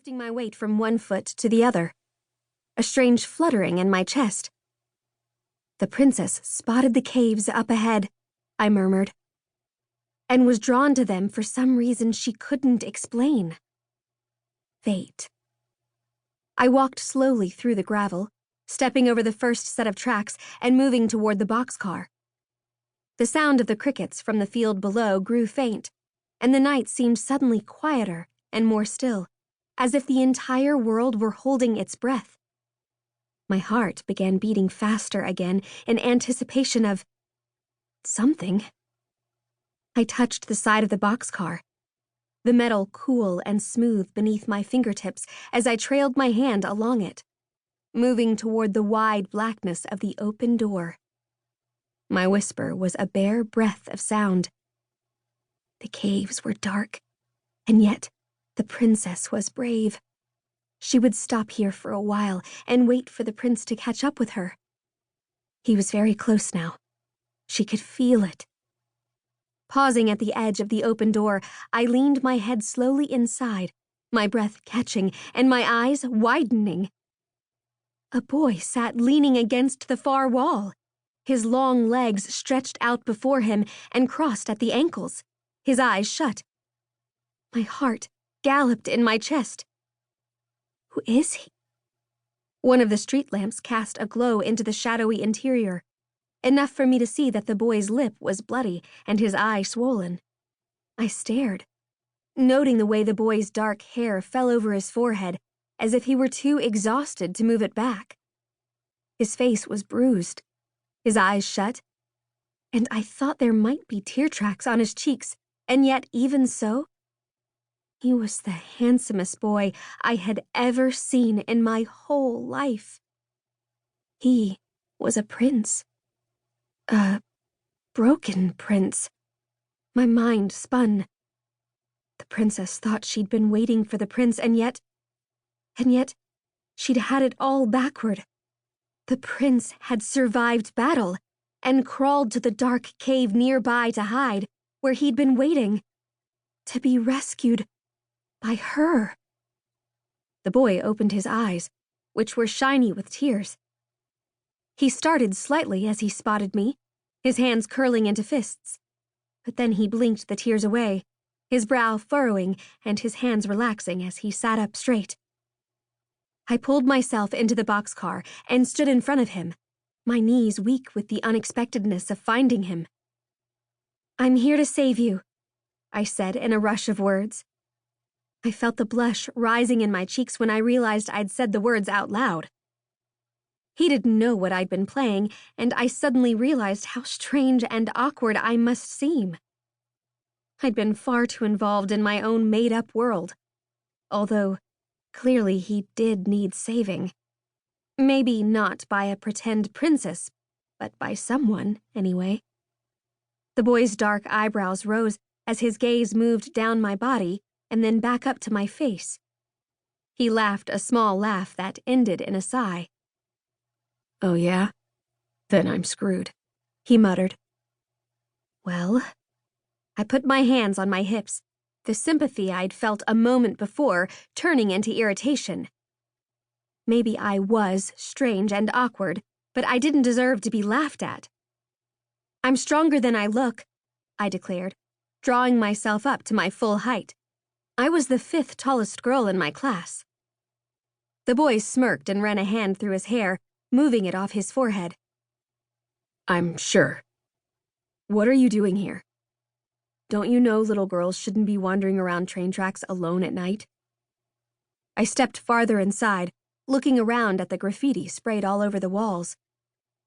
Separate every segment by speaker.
Speaker 1: shifting my weight from one foot to the other. A strange fluttering in my chest. The princess spotted the caves up ahead, I murmured, and was drawn to them for some reason she couldn't explain. Fate. I walked slowly through the gravel, stepping over the first set of tracks and moving toward the boxcar. The sound of the crickets from the field below grew faint, and the night seemed suddenly quieter and more still, as if the entire world were holding its breath. My heart began beating faster again in anticipation of something. I touched the side of the boxcar, the metal cool and smooth beneath my fingertips as I trailed my hand along it, moving toward the wide blackness of the open door. My whisper was a bare breath of sound. The caves were dark, and yet the princess was brave. She would stop here for a while and wait for the prince to catch up with her. He was very close now. She could feel it. Pausing at the edge of the open door, I leaned my head slowly inside, my breath catching and my eyes widening. A boy sat leaning against the far wall, his long legs stretched out before him and crossed at the ankles, his eyes shut. My heart galloped in my chest. Who is he? One of the street lamps cast a glow into the shadowy interior, enough for me to see that the boy's lip was bloody and his eye swollen. I stared, noting the way the boy's dark hair fell over his forehead as if he were too exhausted to move it back. His face was bruised, his eyes shut, and I thought there might be tear tracks on his cheeks, and yet even so, he was the handsomest boy I had ever seen in my whole life. He was a prince. A broken prince. My mind spun. The princess thought she'd been waiting for the prince, and yet she'd had it all backward. The prince had survived battle and crawled to the dark cave nearby to hide, where he'd been waiting to be rescued by her. The boy opened his eyes, which were shiny with tears. He started slightly as he spotted me, his hands curling into fists. But then he blinked the tears away, his brow furrowing and his hands relaxing as he sat up straight. I pulled myself into the boxcar and stood in front of him, my knees weak with the unexpectedness of finding him. "I'm here to save you," I said in a rush of words. I felt the blush rising in my cheeks when I realized I'd said the words out loud. He didn't know what I'd been playing, and I suddenly realized how strange and awkward I must seem. I'd been far too involved in my own made-up world, although clearly he did need saving. Maybe not by a pretend princess, but by someone, anyway. The boy's dark eyebrows rose as his gaze moved down my body and then back up to my face. He laughed a small laugh that ended in a sigh. "Oh yeah? Then I'm screwed," he muttered. Well, I put my hands on my hips, the sympathy I'd felt a moment before turning into irritation. Maybe I was strange and awkward, but I didn't deserve to be laughed at. "I'm stronger than I look," I declared, drawing myself up to my full height. I was the 5th tallest girl in my class. The boy smirked and ran a hand through his hair, moving it off his forehead. "I'm sure. What are you doing here? Don't you know little girls shouldn't be wandering around train tracks alone at night?" I stepped farther inside, looking around at the graffiti sprayed all over the walls.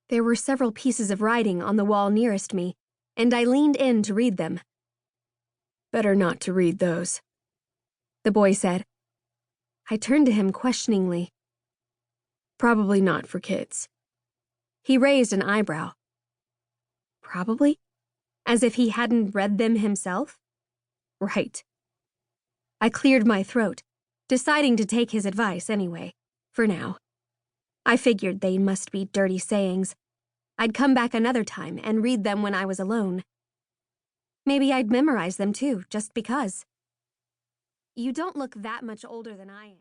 Speaker 1: There were several pieces of writing on the wall nearest me, and I leaned in to read them. "Better not to read those," the boy said. I turned to him questioningly. "Probably not for kids." He raised an eyebrow. Probably? As if he hadn't read them himself? Right. I cleared my throat, deciding to take his advice anyway, for now. I figured they must be dirty sayings. I'd come back another time and read them when I was alone. Maybe I'd memorize them too, just because. "You don't look that much older than I am."